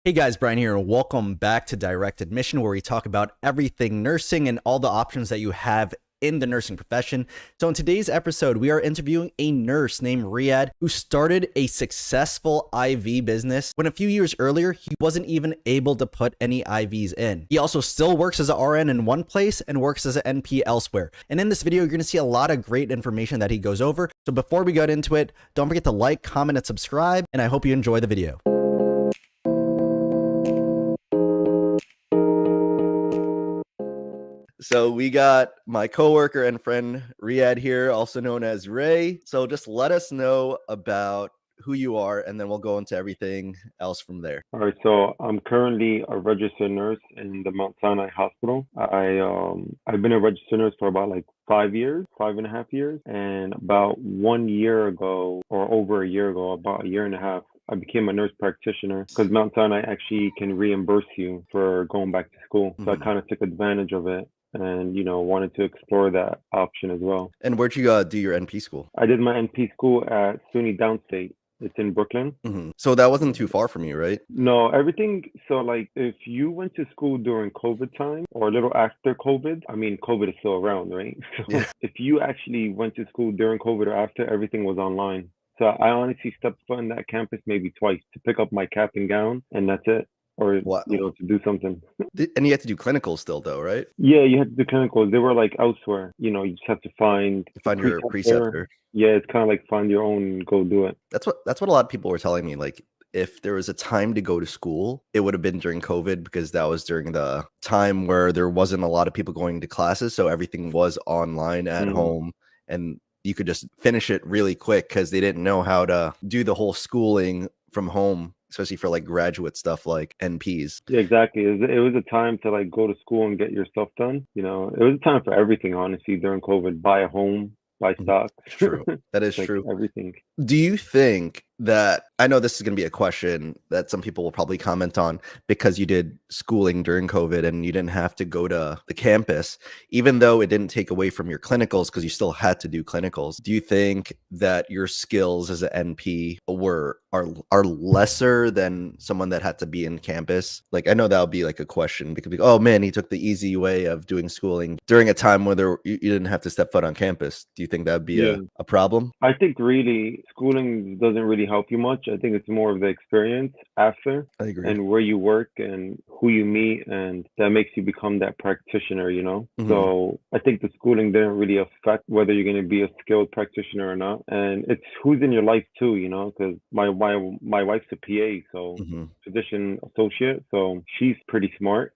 Hey guys, Brian here, and welcome back to Direct Admission, where we talk about everything nursing and all the options that you have in the nursing profession. So in today's episode, we are interviewing a nurse named Riyadh who started a successful IV business when a few years earlier, he wasn't even able to put any IVs in. He also still works as an RN in one place and works as an NP elsewhere. And in this video, you're going to see a lot of great information that he goes over. So before we get into it, don't forget to like, comment, and subscribe, and I hope you enjoy the video. So we got my coworker and friend Riyadh here, also known as Ray. So just let us know about who you are, and then we'll go into everything else from there. All right, so I'm currently a registered nurse in the Mount Sinai Hospital. I've been a registered nurse for about like 5.5 years, and about 1 year ago, or over a year ago, about a year and a half, I became a nurse practitioner because Mount Sinai actually can reimburse you for going back to school. So I kind of took advantage of it and wanted to explore that option as well. And where'd you do your NP school? I did my NP school at SUNY Downstate. It's in Brooklyn. So that wasn't too far from you, right? No, everything. So, like, if you went to school during COVID time or a little after COVID, I mean, COVID is still around, right? So, Yeah. if you actually went to school during COVID or after, everything was online. So, I honestly stepped foot in that campus maybe twice to pick up my cap and gown, and that's it. Or, Wow. to do something. And you had to do clinicals still, though, right? Yeah, you had to do clinicals. They were like elsewhere. You just have to find Your preceptor. Yeah, it's kind of like find your own and go do it. That's what a lot of people were telling me. Like, if there was a time to go to school, it would have been during COVID, because that was during the time where there wasn't a lot of people going to classes. So everything was online at home, and you could just finish it really quick because they didn't know how to do the whole schooling from home, especially for like graduate stuff like NPs. Yeah, exactly. It was a time to like go to school and get your stuff done. It was a time for everything, honestly, during COVID. Buy a home, buy stocks. True. That is like true. Everything. Do you think that, I know this is going to be a question that some people will probably comment on, because you did schooling during COVID and you didn't have to go to the campus, even though it didn't take away from your clinicals because you still had to do clinicals. Do you think that your skills as an NP are lesser than someone that had to be in campus? Like, I know that would be like a question, because oh man, he took the easy way of doing schooling during a time where you didn't have to step foot on campus. Do you think that would be a problem? I think really schooling doesn't really help you much. I think it's more of the experience after. I agree. And where you work and who you meet, and that makes you become that practitioner, So I think the schooling didn't really affect whether you're going to be a skilled practitioner or not. And it's who's in your life too, because my wife's a PA, so physician associate, so she's pretty smart.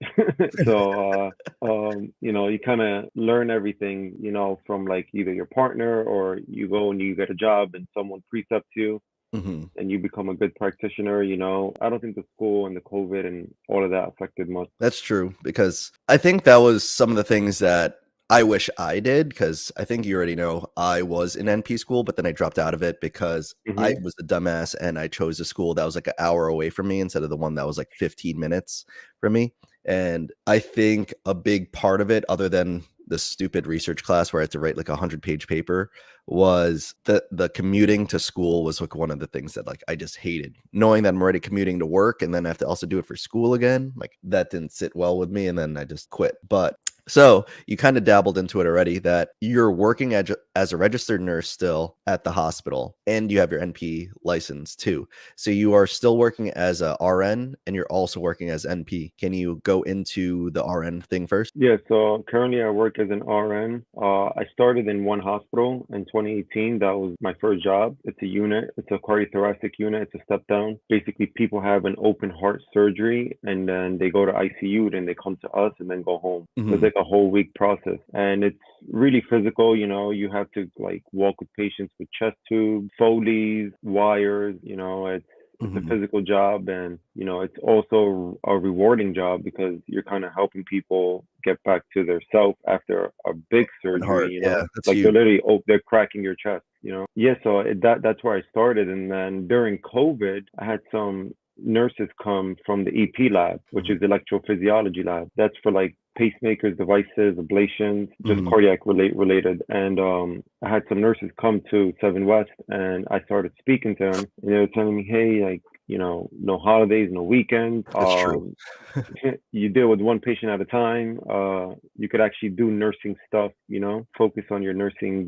So you kind of learn everything, from like either your partner, or you go and you get a job and someone precepts you. And you become a good practitioner. I don't think the school and the COVID and all of that affected much. That's true, because I think that was some of the things that I wish I did, because I think you already know I was in NP school, but then I dropped out of it because I was a dumbass and I chose a school that was like an hour away from me instead of the one that was like 15 minutes from me. And I think a big part of it, other than the stupid research class where I had to write like 100-page paper, was the commuting to school was like one of the things that like I just hated. Knowing that I'm already commuting to work and then I have to also do it for school again, like that didn't sit well with me, and then I just quit. But so you kind of dabbled into it already, that you're working as a registered nurse still at the hospital, and you have your NP license too. So you are still working as a RN and you're also working as NP. Can you go into the RN thing first? Yeah, so currently I work as an RN. I started in one hospital in 2018. That was my first job. It's a unit. It's a cardiothoracic unit. It's a step down. Basically, people have an open heart surgery and then they go to ICU, then they come to us and then go home. So it's like a whole week process, and it's really physical. You have to like walk with patients with chest tubes, Foley's, wires. It's a physical job, and it's also a rewarding job because you're kind of helping people get back to their self after a big surgery. That's like huge. they're literally they're cracking your chest. Yeah, so that's where I started, and then during COVID, I had some nurses come from the EP lab, which is electrophysiology lab. That's for like pacemakers, devices, ablations, just cardiac related. And I had some nurses come to Seven West, and I started speaking to them, and they were telling me, hey, like, no holidays, no weekends. That's true. You deal with one patient at a time. You could actually do nursing stuff, focus on your nursing,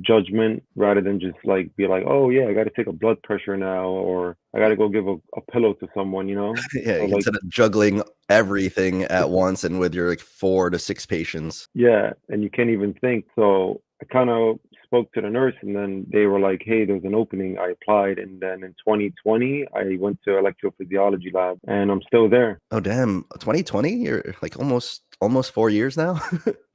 judgment rather than just like be like, oh yeah, I got to take a blood pressure now, or I got to go give a pillow to someone, Yeah, or like, instead of juggling everything at once and with your, like, 4 to 6 patients. yeah, and you can't even think. So I kind of spoke to the nurse, and then they were like, hey, there's an opening. I applied, and then in 2020, I went to electrophysiology lab, and I'm still there. Oh, damn, 2020? You're, like, almost 4 years now?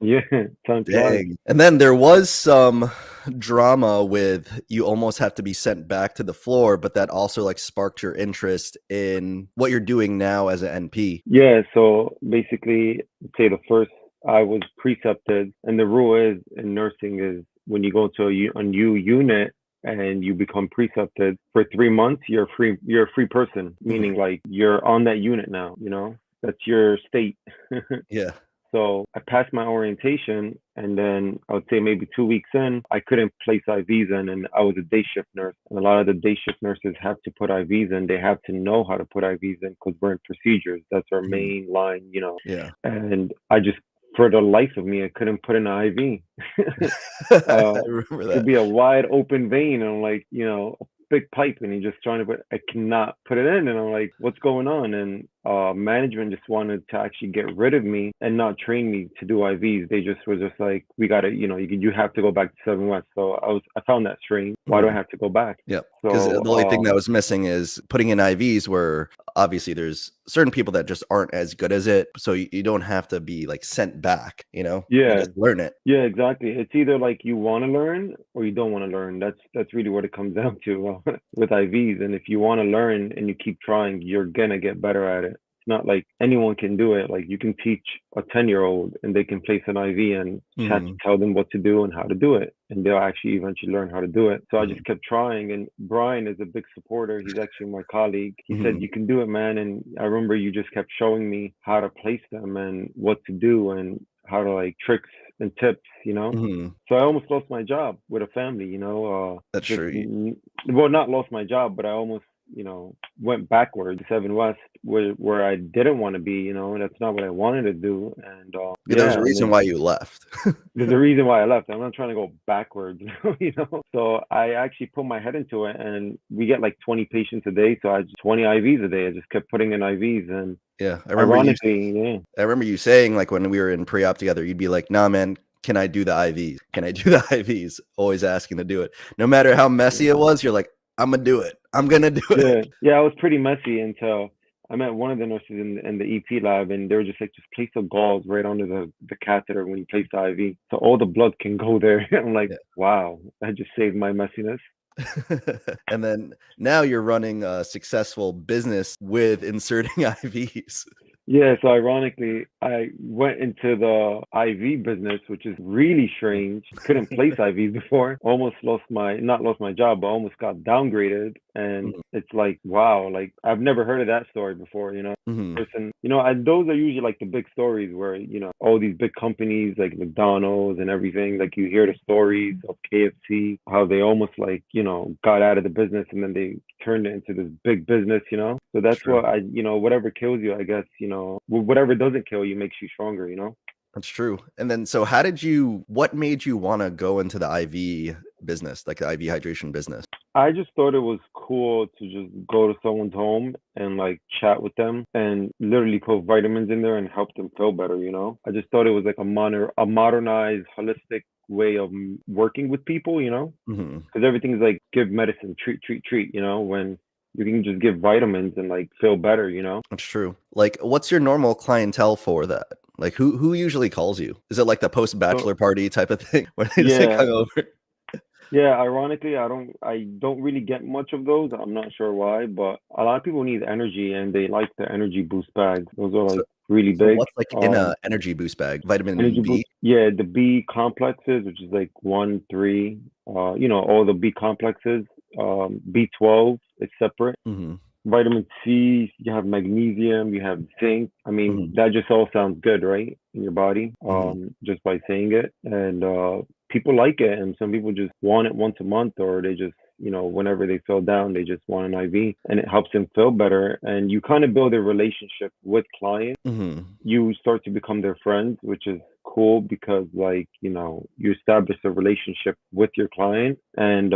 Yeah, time flies. Dang. And then there was some drama with you almost have to be sent back to the floor, but that also, like, sparked your interest in what you're doing now as an NP. Yeah, so basically, say the first I was precepted, and the rule is in nursing is when you go to a new unit and you become precepted for 3 months, you're free. You're a free person, Mhm. meaning like you're on that unit now. That's your state. Yeah. So I passed my orientation, and then I would say maybe 2 weeks in, I couldn't place IVs in, and I was a day shift nurse. And a lot of the day shift nurses have to put IVs in. They have to know how to put IVs in because we're in procedures. That's our Mhm. main line. Yeah. And I just, for the life of me, I couldn't put in an IV. I uh, remember it could that. be a wide open vein, and I'm like, a big pipe, and you're just trying to put. I cannot put it in, and I'm like, what's going on? And management just wanted to actually get rid of me and not train me to do IVs. They just were just like, we got to, you have to go back to Seven West. So I found that strange. Why do I Mhm. have to go back? Yep. 'Cause So the only thing that was missing is putting in IVs where obviously there's certain people that just aren't as good as it, so you don't have to be, like, sent back, you know? You yeah, just learn it. yeah, exactly. It's either like you want to learn or you don't want to learn. That's really what it comes down to with IVs. And if you want to learn and you keep trying, you're gonna get better at it. It's not like anyone can do it. Like you can teach a 10-year-old and they can place an IV and just have to Mhm. tell them what to do and how to do it. And they'll actually eventually learn how to do it. So I Mhm. just kept trying. And Brian is a big supporter. He's actually my colleague. He said, Mhm. you can do it, man. And I remember you just kept showing me how to place them and what to do and how to like tricks and tips. Mhm. So I almost lost my job with a family, That's just true. well, not lost my job, but I almost, went backwards to Seven West where I didn't want to be, and that's not what I wanted to do. And Yeah, there was yeah, a and reason then why you left. there's a reason why I left. I'm not trying to go backwards, So I actually put my head into it, and we get like 20 patients a day, so I just 20 IVs a day. I just kept putting in IVs, and Yeah, ironically, yeah. I remember you saying, like, when we were in pre-op together, you'd be like, "Nah, man, can I do the IVs? Can I do the IVs?" Always asking to do it. No matter how messy it was, you're like, "Imma do it. I'm gonna do it." Yeah, yeah, I was pretty messy until I met one of the nurses in the EP lab, and they were just like, just place the gauze right under the catheter when you place the IV, so all the blood can go there. I'm like, Yeah. wow, that just saved my messiness. And then now you're running a successful business with inserting IVs. Yeah, so ironically, I went into the IV business, which is really strange. Couldn't place IVs before. Almost lost my, not lost my job, but almost got downgraded. And Mhm, it's like, wow, like I've never heard of that story before. mhm. Person, and those are usually like the big stories where, all these big companies like McDonald's and everything, like you hear the stories of KFC, how they almost like, got out of the business and then they turned it into this big business. So that's True. what whatever kills you, I guess, whatever doesn't kill you makes you stronger. That's true. And then so what made you wanna go into the IV business, like the IV hydration business? I just thought it was cool to just go to someone's home and like chat with them and literally put vitamins in there and help them feel better. I just thought it was like a modernized, holistic way of working with people. Mhm. Because everything's like give medicine, treat, treat, treat. When you can just give vitamins and like feel better. That's true. Like, what's your normal clientele for that? Like, who usually calls you? Is it like the So post-bachelor party type of thing where they just, like, yeah, hungover? yeah. Ironically, I don't really get much of those. I'm not sure why, but a lot of people need energy and they like the energy boost bags. Those are So like really so big. what's, like, in a energy boost bag? Energy Vitamin boost. B? Yeah, the B complexes, which is like 1, 3. All the B complexes. B12 is separate. Mhm, Vitamin C, you have magnesium, you have zinc. I mean, mhm, that just all sounds good, right? In your body, mhm. just by saying it. And people like it, and some people just want it once a month, or they just, whenever they feel down, they just want an IV, and it helps them feel better. And you kind of build a relationship with clients. Mhm. You start to become their friends, which is cool because, like, you establish a relationship with your client, and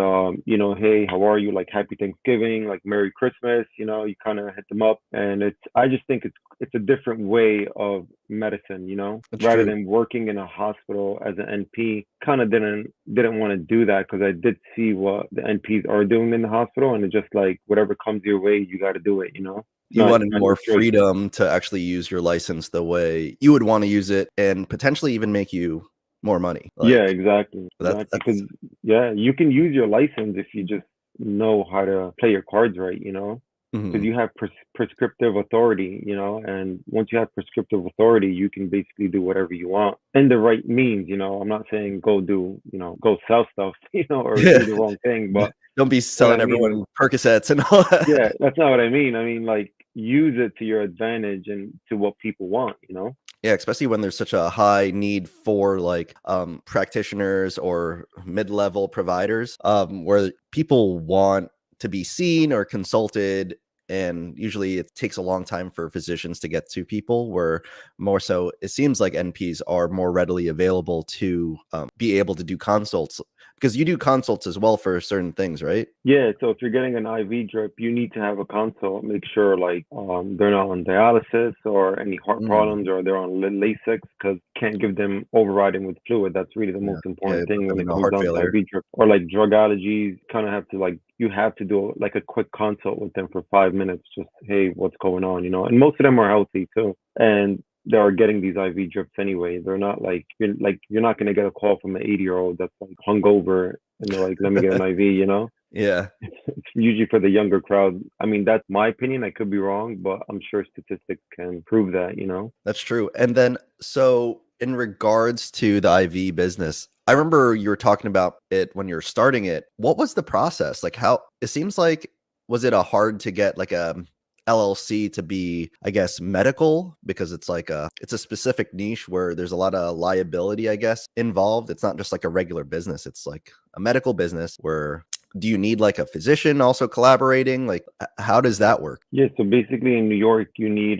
hey, how are you? Like, happy Thanksgiving, like Merry Christmas. You kind of hit them up, and I just think it's a different way of medicine. It's Rather true. than working in a hospital as an NP, kind of didn't want to do that because I did see what the NPs are doing in the hospital, and it's just like whatever comes your way, you got to do it. It's You not wanted not your more choice. freedom to actually use your license the way you would wanna use it and potentially even make you more money. Yeah, Like, exactly, exactly. Because that's yeah, you can use your license if you just know how to play your cards right. Because mhm. you have prescriptive authority. And once you have prescriptive authority, you can basically do whatever you want in the right means. I'm not saying go sell stuff, or Yeah. do the wrong thing, but Don't be what I selling mean is, everyone Percocets and all yeah, that. that's not what I mean. I mean, like, use it to your advantage and to what people want. Yeah, especially when there's such a high need for, like, practitioners or mid-level providers, where people want to be seen or consulted, and usually it takes a long time for physicians to get to people, where more so it seems like NPs are more readily available to, be able to do consults, because you do consults as well for certain things, right? Yeah, so if you're getting an IV drip, you need to have a consult. Make sure, like, they're not on dialysis or any heart Mm, problems, or they're on Lasix, because can't give them overriding with fluid. That's really the yeah. most Yeah, important put thing them when in it a comes heart down to failure. IV drip. Or like drug allergies, kind of have to, like, you have to do like a quick consult with them for 5 minutes. Just, hey, what's going on? And most of them are healthy too, and they are getting these IV drips anyway. They're not like you're not gonna get a call from an 80-year-old that's like hungover and they're like, let me get an IV. Yeah. It's usually for the younger crowd. I mean, that's my opinion. I could be wrong, but I'm sure statistics can prove that. That's true. And then, so in regards to the IV business, I remember you were talking about it when you're starting it. What was the process? Like, how it seems like, was it a hard to get like a LLC to be, I guess, medical, because it's a specific niche where there's a lot of liability, I guess, involved. It's not just like a regular business. It's like a medical business where, do you need like a physician also collaborating? Like, how does that work? Yeah, so basically in New York, you need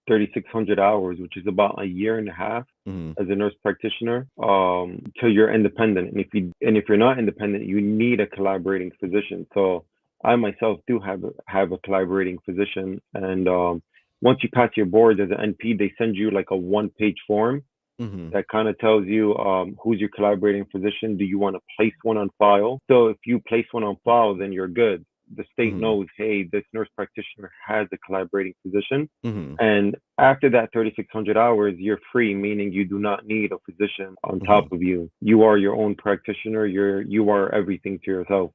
3,600 hours, which is about a year and a half Mhm. as a nurse practitioner, till you're independent. And if you're not independent, you need a collaborating physician. So I myself do have a collaborating physician, and once you pass your board as an NP, they send you like a one-page form Mhm. that kind of tells you who's your collaborating physician. Do you want to place one on file? So if you place one on file, then you're good. The state Mhm. knows, hey, this nurse practitioner has a collaborating physician. Mhm. And after that 3,600 hours, you're free, meaning you do not need a physician on top Mhm. of you. You are your own practitioner. You are everything to yourself.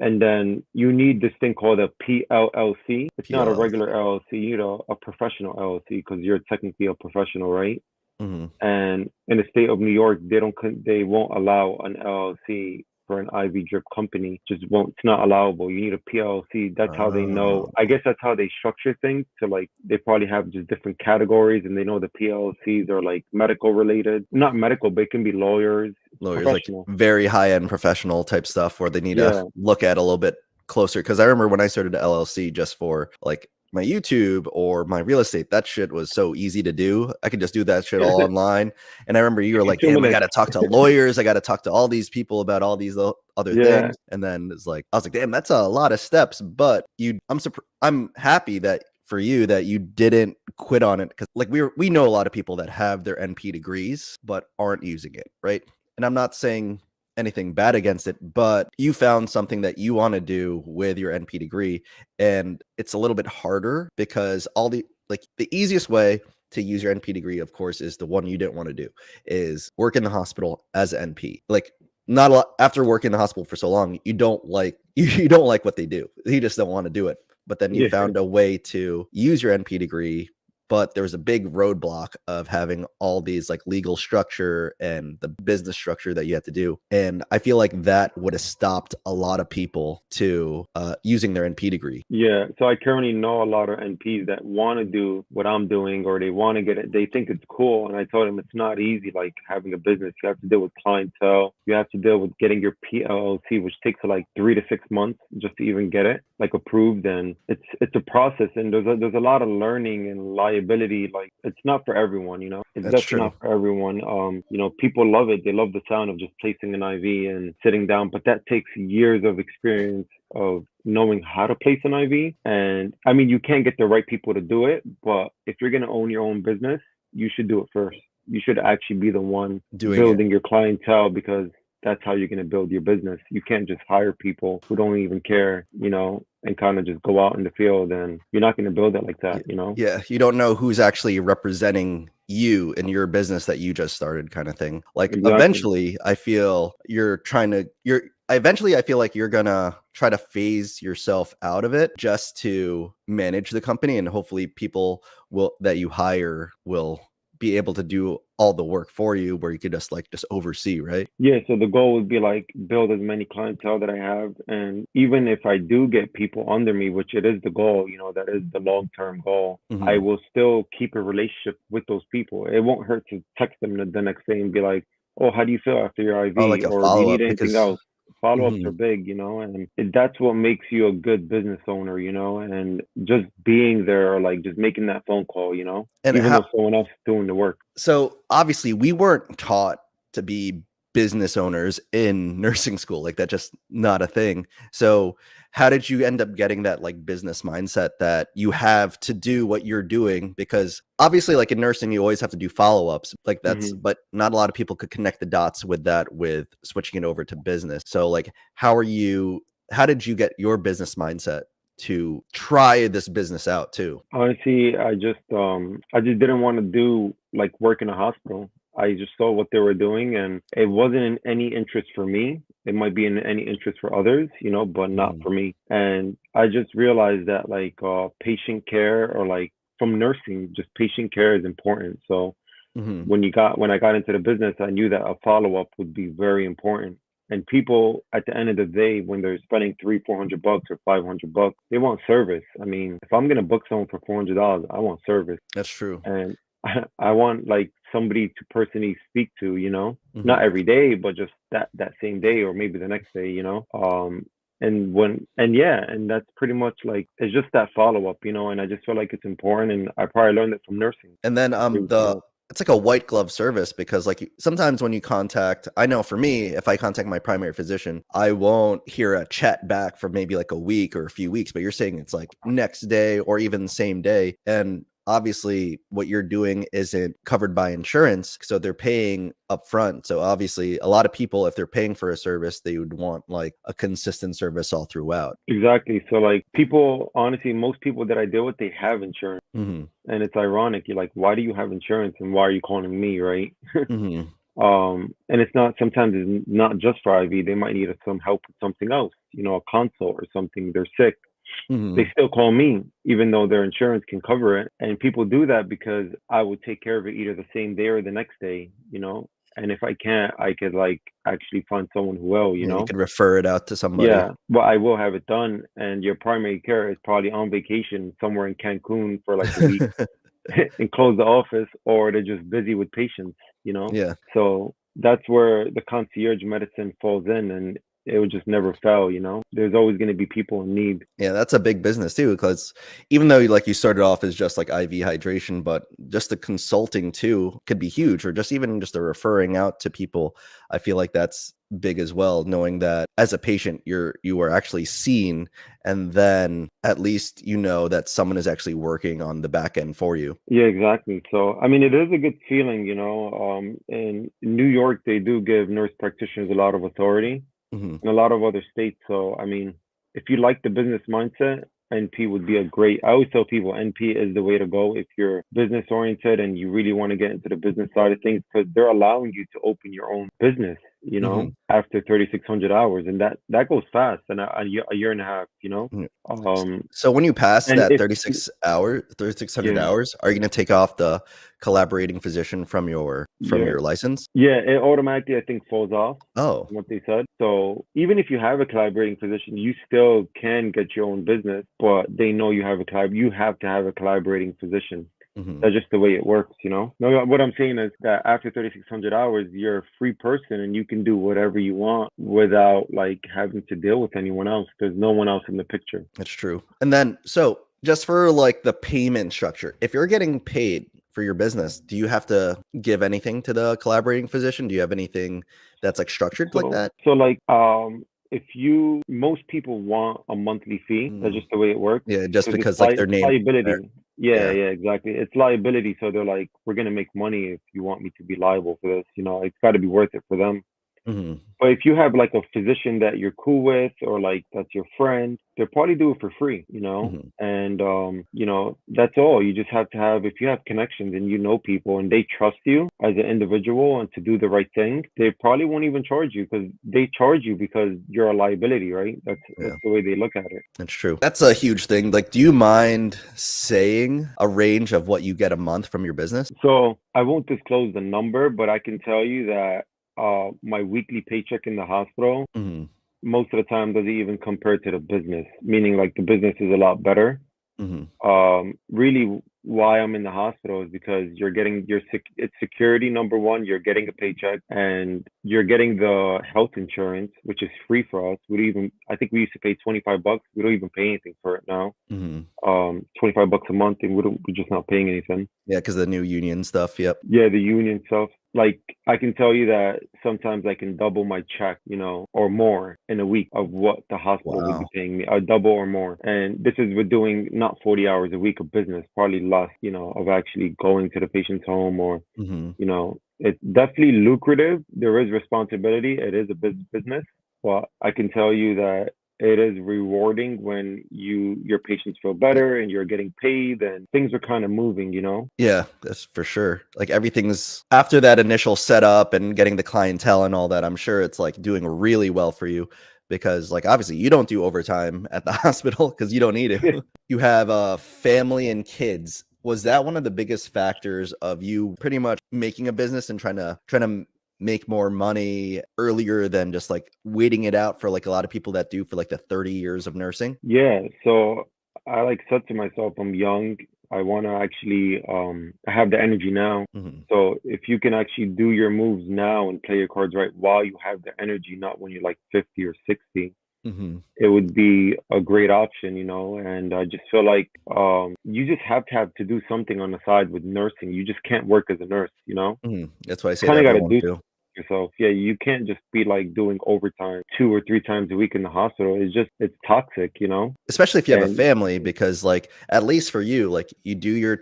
And then you need this thing called a PLLC. It's not a regular PLLC. LLC, a professional LLC, because you're technically a professional, right? Mhm. And in the state of New York, they won't allow an LLC for an IV drip company. Just won't. It's not allowable. You need a PLC. That's how they know. I Oh, guess that's how they structure things. To, like, they probably have just different categories, and they know the PLCs are like medical related. Not medical, but it can be lawyers. It's lawyers, like professional. very high-end professional type stuff where they need to Yeah. look at a little bit closer. Because I remember when I started a LLC just for, like, my YouTube or my real estate, that shit was so easy to do. I could just do that shit all online, and I remember you were Take you like, two "Damn, I minutes. gotta talk to lawyers, I gotta talk to all these people about all these other Yeah. things," and then it's like I was like, "Damn, that's a lot of steps," but I'm happy that for you that you didn't quit on it, because like we know a lot of people that have their NP degrees but aren't using it, right? And I'm not saying anything bad against it, but you found something that you want to do with your NP degree, and it's a little bit harder because the easiest way to use your NP degree, of course, is the one you didn't want to do, is work in the hospital as an NP. Like, not a lot after working in the hospital for so long, you don't like you don't like what they do. You just don't want to do it. But then you Yeah. found a way to use your NP degree but there was a big roadblock of having all these like legal structure and the business structure that you had to do. And I feel like that would have stopped a lot of people to using their NP degree. Yeah, so I currently know a lot of NPs that want to do what I'm doing, or they want to get it. They think it's cool, and I told them it's not easy. Like having a business, you have to deal with clientele. You have to deal with getting your PLLC, which takes like 3 to 6 months just to even get it like approved. And it's a process, and there's a lot of learning and liability. Like it's not for everyone, you know. It's That's definitely true. not for everyone. You know, people love it. They love the sound of just placing an IV and sitting down, but that takes years of experience of knowing how to place an IV. And I mean, you can't get the right people to do it, but if you're going to own your own business, you should do it first. You should actually be the one Doing it. building your clientele, because that's how you're going to build your business. You can't just hire people who don't even care, you know, and kind of just go out in the field, and you're not going to build it like Y- that, you know? Yeah, you don't know who's actually representing you in your business that you just started kind of thing. Like Exactly. eventually I feel I feel like you're gonna try to phase yourself out of it just to manage the company, and hopefully people will that you hire will be able to do all the work for you where you could just oversee, right? Yeah, so the goal would be like build as many clientele that I have. And even if I do get people under me, which it is the goal, you know, that is the long-term goal, I Hmm. will still keep a relationship with those people. It won't hurt to text them the next day and be like, "Oh, how do you feel after your Oh, IV? like a Or do you need follow-up anything because else?" Follow-ups mhm. are big, you know, and that's what makes you a good business owner, you know, and just being there, or like just making that phone call, you know, And even how though someone else is doing the work. So obviously we weren't taught to be business owners in nursing school. Like that's just not a thing. So how did you end up getting that like business mindset that you have to do what you're doing? Because obviously like in nursing, you always have to do follow-ups. Like that's, Mhm. but not a lot of people could connect the dots with that with switching it over to business. So like how did you get your business mindset to try this business out too? Honestly, I just didn't want to do like work in a hospital. I just saw what they were doing, and it wasn't in any interest for me. It might be in any interest for others, you know, but not Mhm. for me. And I just realized that like patient care, or like from nursing, just patient care is important. So Mhm. when I got into the business, I knew that a follow up would be very important. And people at the end of the day, when they're spending 300, $400 or $500, they want service. I mean, if I'm gonna book someone for $400, I want service, That's true. and I want like somebody to personally speak to. You know, not Mhm. every day, but just that same day, or maybe the next day. You know, and yeah, and that's pretty much like it's just that follow up. You know, and I just feel like it's important, and I probably learned it from nursing. And then, Everything the else. it's like a white glove service because, like, sometimes when you contact I know for me, if I contact my primary physician, I won't hear a chat back for maybe, like, a week or a few weeks, but you're saying it's, like, next day or even same day, and obviously, what you're doing isn't covered by insurance, so they're paying upfront, so obviously, a lot of people, if they're paying for a service, they would want, like, a consistent service all throughout. Exactly. So like people, honestly, most people that I deal with, they have insurance. Mhm. And it's ironic. You're like, why do you have insurance and why are you calling me, right? Mhm. And it's not, sometimes it's not just for IV. They might need some help with something else, you know, a consult or something. They're sick. They Mhm. still call me, even though their insurance can cover it. And people do that because I would take care of it either the same day or the next day, you know. And if I can't, I could like actually find someone who will, you Yeah, you know. could refer it out to somebody. Yeah, but I will have it done, and your primary care is probably on vacation somewhere in Cancun for like a week and close the office, or they're just busy with patients, you know? Yeah. So that's where the concierge medicine falls in, and it would just never fail, you know? There's always going to be people in need. Yeah, that's a big business too, because even though like you started off as just like IV hydration, but just the consulting too could be huge, or just even just the referring out to people. I feel like that's big as well, knowing that as a patient you are actually seen, and then at least you know that someone is actually working on the back end for you. Yeah, exactly. So, I mean, it is a good feeling, you know. In New York, they do give nurse practitioners a lot of authority, Hmm. in a lot of other states. So, I mean, if you like the business mindset, NP would be a great. I always tell people NP is the way to go if you're business oriented and you really want to get into the business side of things, because they're allowing you to open your own business. Mhm. after 3,600 hours, and that goes fast, and a year and a half, Mm. um, So when you pass and that if 3,600 yeah, hours, are you gonna take off the collaborating physician from yeah, your license? yeah, it automatically I think falls off Oh. from what they said. So even if you have a collaborating physician, you still can get your own business, but they know you have to have a collaborating physician. Mhm. That's just the way it works. No, what I'm saying is that after 3,600 hours, you're a free person and you can do whatever you want without like having to deal with anyone else. There's no one else in the picture. That's true. And then, so just for like the payment structure, if you're getting paid for your business, do you have to give anything to the collaborating physician? Do you have anything that's like structured like So, that? so like, if most people want a monthly fee. That's Mm. just the way it works Yeah, just because because like their it's name there. liability. Yeah, Yeah. yeah, exactly. It's liability. So they're like, we're gonna make money if you want me to be liable for this. It's got to be worth it for them. Mhm. But if you have like a physician that you're cool with or like that's your friend, they'll probably do it for free. Mhm. And that's all. You just have to have if you have connections and you know people and they trust you as an individual and to do the right thing, they probably won't even charge you because they charge you because you're a liability, right? That's Yeah, the way they look at it. that's true. That's a huge thing. Like, do you mind saying a range of what you get a month from your business? So I won't disclose the number, but I can tell you that my weekly paycheck in the hospital Mhm. most of the time doesn't even compare to the business, meaning like the business is a lot better. Mhm. Really, why I'm in the hospital is because you're getting it's security number one. You're getting a paycheck and you're getting the health insurance, which is free for us. I think we used to pay 25 bucks. We don't even pay anything for it now. Mhm. 25 bucks a month, and we're just not paying anything. Yeah, because the new union stuff. Yep. Yeah, the union stuff. Like I can tell you that sometimes I can double my check, or more in a week of what the hospital would be Wow. paying me, a double or more. And this is with doing not 40 hours a week of business, probably less, of actually going to the patient's home or, Mhm. it's definitely lucrative. There is responsibility. It is a business, but I can tell you that it is rewarding when your patients feel better and you're getting paid and things are kind of moving. Yeah, that's for sure. Like everything's after that initial setup and getting the clientele and all that, I'm sure it's like doing really well for you because like obviously you don't do overtime at the hospital because you don't need to. You have a family and kids. Was that one of the biggest factors of you pretty much making a business and trying to make more money earlier than just like waiting it out for like a lot of people that do for like the 30 years of nursing? Yeah, so I like said to myself, I'm young. I want to actually I have the energy now. Mhm. So if you can actually do your moves now and play your cards right while you have the energy, not when you're like 50 or 60, Mhm. it would be a great option. And I just feel like you just have to do something on the side with nursing. You just can't work as a nurse. Mhm. That's what I say to Kind of got to everyone do too. yourself. Yeah, you can't just be like doing overtime 2 or 3 times a week in the hospital. It's toxic. Especially if you have a And family because, like, at least for you, like, you do your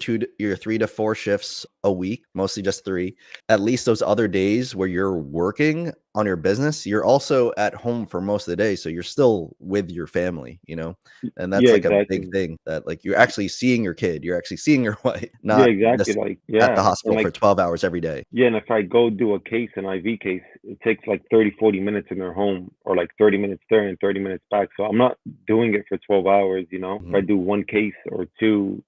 3 to 4 shifts a week, mostly just 3. At least those other days where you're working on your business, you're also at home for most of the day, so you're still with your family, you know? And that's, yeah, like, a big exactly. thing that, like, you're actually seeing your kid, you're actually seeing your wife, Yeah, not exactly. just Like, at the yeah. And hospital for like, 12 hours every day. yeah, and if I go do a case, an IV case, it takes like 30, 40 minutes in their home or like 30 minutes there and 30 minutes back. So I'm not doing it for 12 hours. If I Mhm. do one case or two,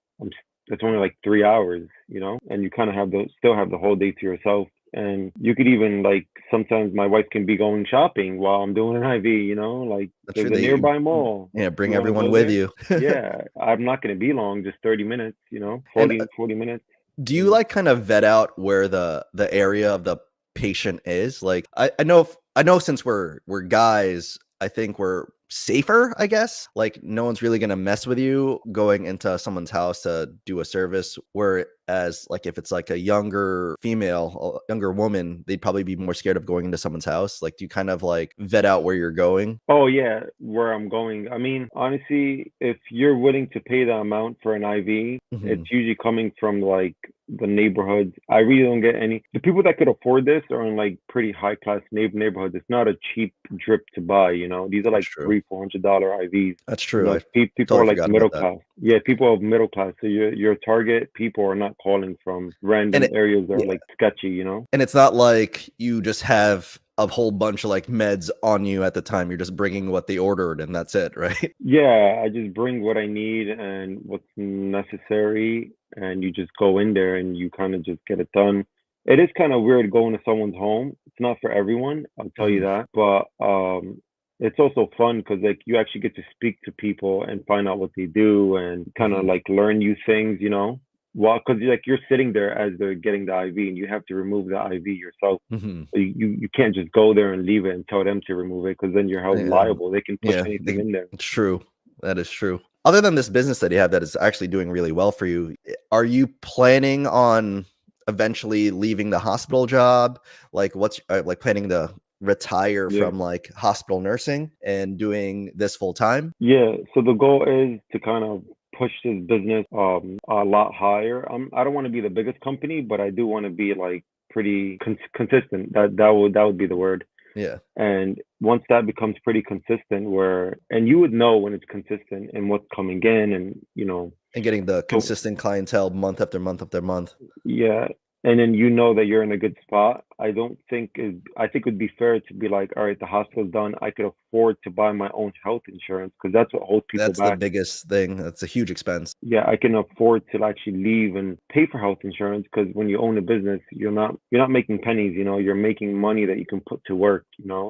that's only like 3 hours, and you kind of still have the whole day to yourself. And you could even like sometimes my wife can be going shopping while I'm doing an IV, like That's true, there's a they nearby mall. yeah, You bring want to everyone go with there? you. Yeah, I'm not going to be long, just 30 minutes, And 40 minutes. do you, And like, kind of vet out where the area of the patient is? Like, I know since we're guys, I think we're safer, I guess. Like, no one's really gonna mess with you going into someone's house to do a service, whereas, like, if it's, like, a younger female, a younger woman, they'd probably be more scared of going into someone's house. Like, do you kind of, like, vet out where you're going? oh yeah, where I'm going. I mean, honestly, if you're willing to pay the amount for an IV, it's Mhm. usually coming from like the neighborhoods. I really don't get any. The people that could afford this are in like pretty high class neighborhoods. It's not a cheap drip to buy. These are That's like true. $300, $400 IVs. That's true, I People are totally like forgot about middle that. class. Yeah, people are middle class. So your target people are not calling from And random it areas that are yeah. like sketchy. And it's not like you just have a whole bunch of like meds on you at the time. You're just bringing what they ordered and that's it, right? Yeah, I just bring what I need and what's necessary, and you just go in there and you kind of just get it done. It is kind of weird going to someone's home. It's not for everyone, I'll tell you Mhm. that. But it's also fun because like you actually get to speak to people and find out what they do and kind of Mhm. like learn new things, you know. Well, because like you're sitting there as they're getting the IV and you have to remove the IV yourself. Mhm. You can't just go there and leave it and tell them to remove it because then you're held Yeah. liable. They can push Yeah, anything in there. it's true. That is true. Other than this business that you have that is actually doing really well for you, are you planning on eventually leaving the hospital job? Like, what's like planning to retire Yeah. from like hospital nursing and doing this full time? Yeah. So the goal is to kind of push this business a lot higher. I don't want to be the biggest company, but I do want to be like pretty consistent. That would be the word. Yeah, And once that becomes pretty consistent, where and you would know when it's consistent and what's coming in, and and getting the so consistent clientele month after month after month. yeah, and then you know that you're in a good spot. I think it would be fair to be like, all right, the hospital's done. I could afford to buy my own health insurance because that's what holds people That's the back. biggest thing. That's a huge expense. Yeah, I can afford to actually leave and pay for health insurance because when you own a business, you're not making pennies, you're making money that you can put to work,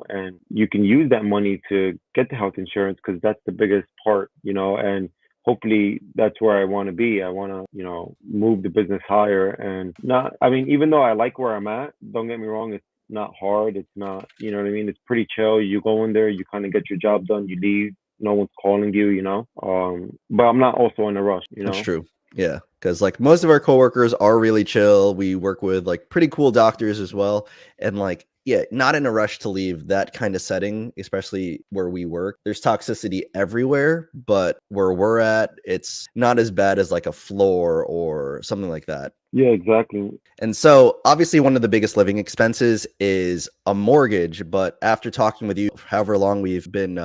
and you can use that money to get the health insurance because that's the biggest part, and hopefully that's where I want to be. I want to, move the business higher and not, I mean, even though I like where I'm at, don't get me wrong, it's not hard. It's not, you know what I mean? It's pretty chill. You go in there, you kind of get your job done, you leave, no one's calling you, but I'm not also in a rush, That's true. Yeah, because like most of our coworkers are really chill. We work with like pretty cool doctors as well, and like yeah, not in a rush to leave that kind of setting, especially where we work. There's toxicity everywhere, but where we're at, it's not as bad as like a floor or something like that. Yeah, exactly. And so, obviously, one of the biggest living expenses is a mortgage. But after talking with you, however long we've been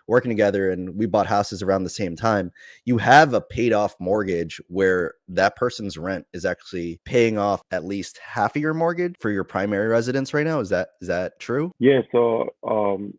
working together and we bought houses around the same time, you have a paid off mortgage where that person's rent is actually paying off at least half of your mortgage for your primary residence right now. Is that true? Yeah, so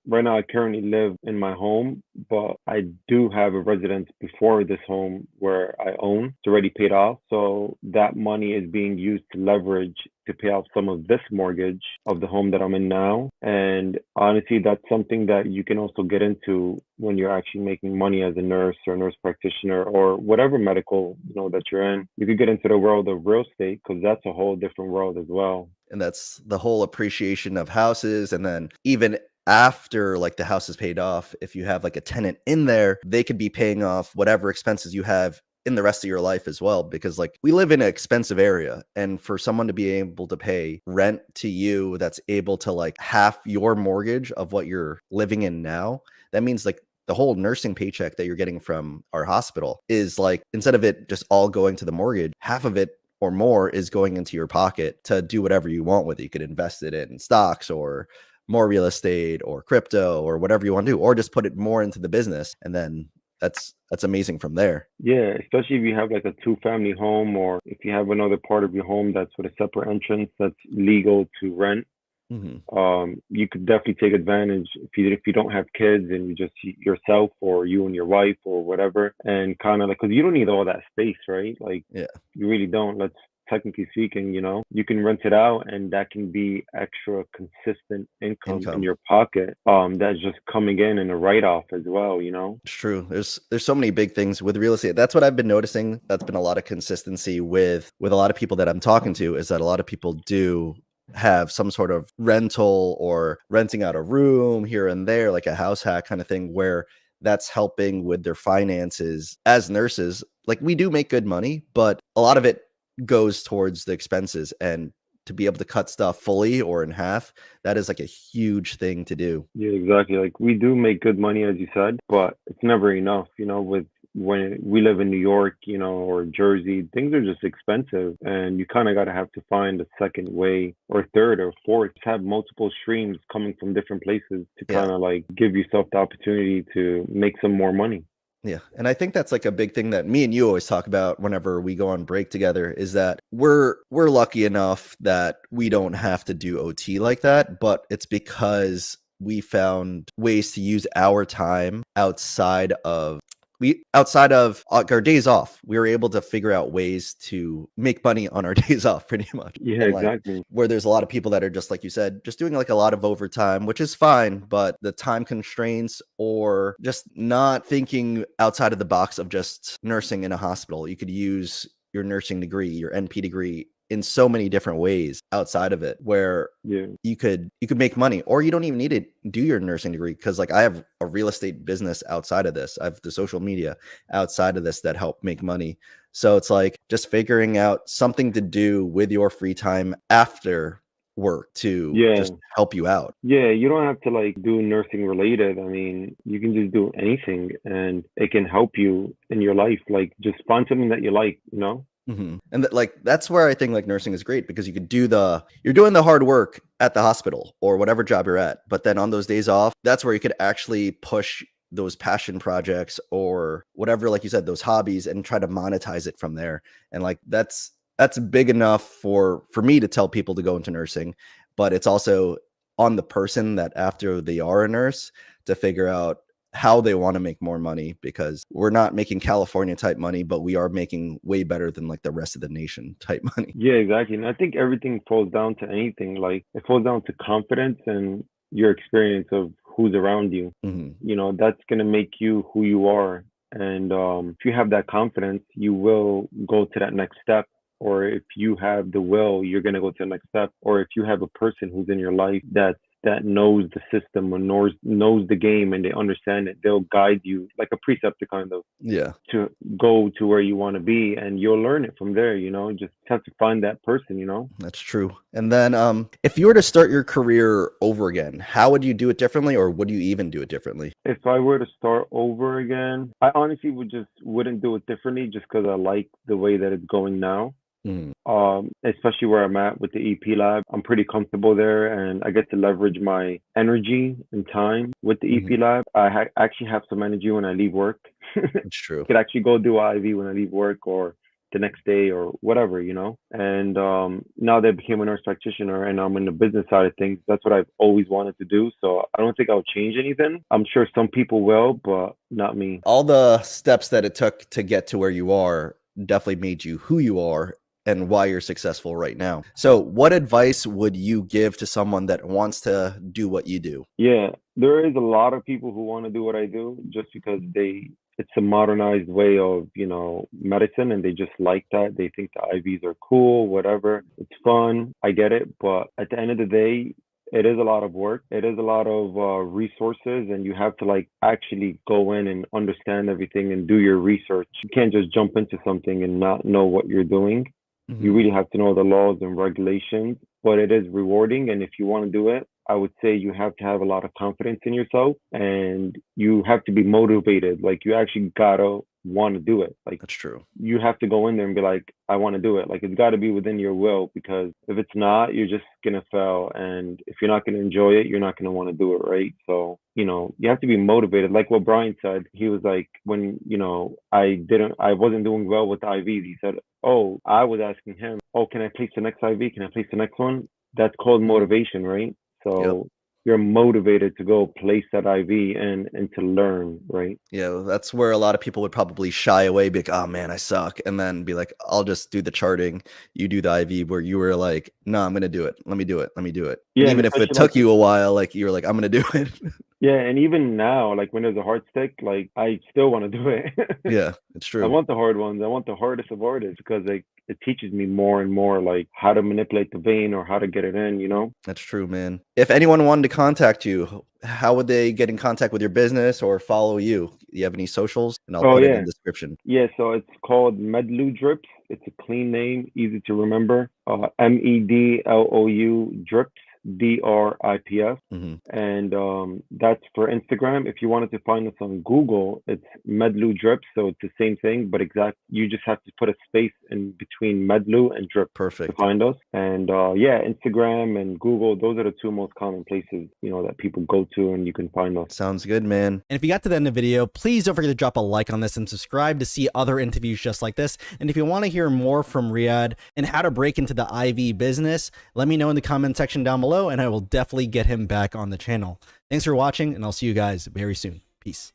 right now I currently live in my home, but I do have a residence before this home where I own. It's already paid off. So that money is being used to leverage to pay off some of this mortgage of the home that I'm in now. And honestly, that's something that you can also get into when you're actually making money as a nurse or nurse practitioner or whatever medical, that you're in. You could get into the world of real estate because that's a whole different world as well. And that's the whole appreciation of houses. And then even after like the house is paid off, if you have like a tenant in there, they could be paying off whatever expenses you have in the rest of your life as well. Because like we live in an expensive area, and for someone to be able to pay rent to you that's able to like half your mortgage of what you're living in now, that means like the whole nursing paycheck that you're getting from our hospital is like instead of it just all going to the mortgage, half of it or more is going into your pocket to do whatever you want with it. You could invest it in stocks or more real estate or crypto or whatever you want to do, or just put it more into the business. And then that's amazing from there. Yeah, especially if you have like a two-family home or if you have another part of your home that's with a separate entrance that's legal to rent. Hmm. You could definitely take advantage if you don't have kids and you just yourself or you and your wife or whatever, and kind of like because you don't need all that space, right? Like Yeah. you really don't. Let's technically speaking, you can rent it out, and that can be extra consistent income in Income. your pocket. That's just coming in a write-off as well. It's true. There's so many big things with real estate. That's what I've been noticing. That's been a lot of consistency with a lot of people that I'm talking to, is that a lot of people do have some sort of rental or renting out a room here and there, like a house hack kind of thing, where that's helping with their finances as nurses. Like we do make good money, but a lot of it goes towards the expenses, and to be able to cut stuff fully or in half, that is like a huge thing to do. Yeah, exactly. Like we do make good money, as you said, but it's never enough, with when we live in New York, or Jersey, things are just expensive and you kind of got to have to find a second way or third or fourth, have multiple streams coming from different places to Yeah. kind of like give yourself the opportunity to make some more money. Yeah, and I think that's like a big thing that me and you always talk about whenever we go on break together is that we're lucky enough that we don't have to do OT like that, but it's because we found ways to use our time outside of like our days off. We were able to figure out ways to make money on our days off pretty much. Yeah, And like exactly. where there's a lot of people that are just like you said, just doing like a lot of overtime, which is fine, but the time constraints or just not thinking outside of the box of just nursing in a hospital. You could use your nursing degree, your NP degree in so many different ways outside of it where Yeah. you could make money or you don't even need to do your nursing degree because like I have a real estate business outside of this. I have the social media outside of this that help make money. So it's like just figuring out something to do with your free time after work to Yeah. just help you out. Yeah, you don't have to like do nursing related. I mean, you can just do anything and it can help you in your life. Like just find something that you like, you know? And like that's where I think like nursing is great because you're doing the hard work at the hospital or whatever job you're at, but then on those days off, that's where you could actually push those passion projects or whatever, like you said, those hobbies and try to monetize it from there. And like that's big enough for me to tell people to go into nursing, but it's also on the person that after they are a nurse to figure out how they want to make more money because we're not making California type money, but we are making way better than like the rest of the nation type money. Yeah, exactly. And I think everything falls down to anything. Like it falls down to confidence and your experience of who's around you. hmm You know, that's gonna make you who you are. And if you have that confidence, you will go to that next step. Or if you have the will, you're gonna go to the next step. Or if you have a person who's in your life that knows the system or knows the game and they understand it, they'll guide you like a preceptor kind of Yeah, to go to where you want to be, and you'll learn it from there. You know, just have to find that person. You know. that's true. And then if you were to start your career over again, how would you do it differently or would you even do it differently? If I were to start over again, I honestly wouldn't do it differently just because I like the way that it's going now. Mhm, Especially where I'm at with the EP lab, I'm pretty comfortable there, and I get to leverage my energy and time with the mhm, EP lab. Actually have some energy when I leave work. That's true. Could actually go do IV when I leave work or the next day or whatever, you know. And now that I became a nurse practitioner and I'm in the business side of things, that's what I've always wanted to do. So I don't think I'll change anything. I'm sure some people will, but not me. All the steps that it took to get to where you are definitely made you who you are and why you're successful right now. So, what advice would you give to someone that wants to do what you do? Yeah, there is a lot of people who want to do what I do just because it's a modernized way of, you know, medicine and they just like that. They think the IVs are cool, whatever. It's fun. I get it. But at the end of the day, it is a lot of work. It is a lot of resources, and you have to like actually go in and understand everything and do your research. You can't just jump into something and not know what you're doing. You Mhm. really have to know the laws and regulations, but it is rewarding. And if you want to do it, I would say you have to have a lot of confidence in yourself and you have to be motivated. Like you actually gotta want to do it. Like That's true. you have to go in there and be like, I want to do it. Like it's got to be within your will because if it's not, you're just gonna fail. And if you're not gonna enjoy it, you're not gonna want to do it, right? So you know, you have to be motivated. Like what Brian said, he was like, when you know, I wasn't doing well with the IVs. He said, oh, I was asking him, oh, can I place the next IV? Can I place the next one? That's called Mhm. motivation, right? Yep. So you're motivated to go place that IV and to learn, right? Yeah, that's where a lot of people would probably shy away, be like, "Oh man, I suck," and then be like, "I'll just do the charting, you do the IV," where you were like, "No, I'm gonna do it. Let me do it. Let me do it." And Yeah, and even if it especially like took you a while, like you were like, "I'm gonna do it." yeah, and even now, like when there's a hard stick, like I still want to do it. Yeah, it's I true. want the hard ones. I want the hardest of artists because like it teaches me more and more like how to manipulate the vein or how to get it in, you know? That's true, man. If anyone wanted to contact you, how would they get in contact with your business or follow you? Do you have any socials? And I'll Oh put it yeah. in the description. Yeah, so it's called Medlou Drips. It's a clean name, easy to remember. MEDLOU Drips. DRIPS. Hmm. And that's for Instagram. If you wanted to find us on Google, it's Medlu Drip. So it's the same thing, but you just have to put a space in between Medlu and Drip to Perfect. find us. And yeah, Instagram and Google, those are the two most common places, that people go to and you can find us. Sounds good, man. And if you got to the end of the video, please don't forget to drop a like on this and subscribe to see other interviews just like this. And if you want to hear more from Riyadh and how to break into the IV business, let me know in the comment section down below, and I will definitely get him back on the channel. Thanks for watching, and I'll see you guys very soon. Peace.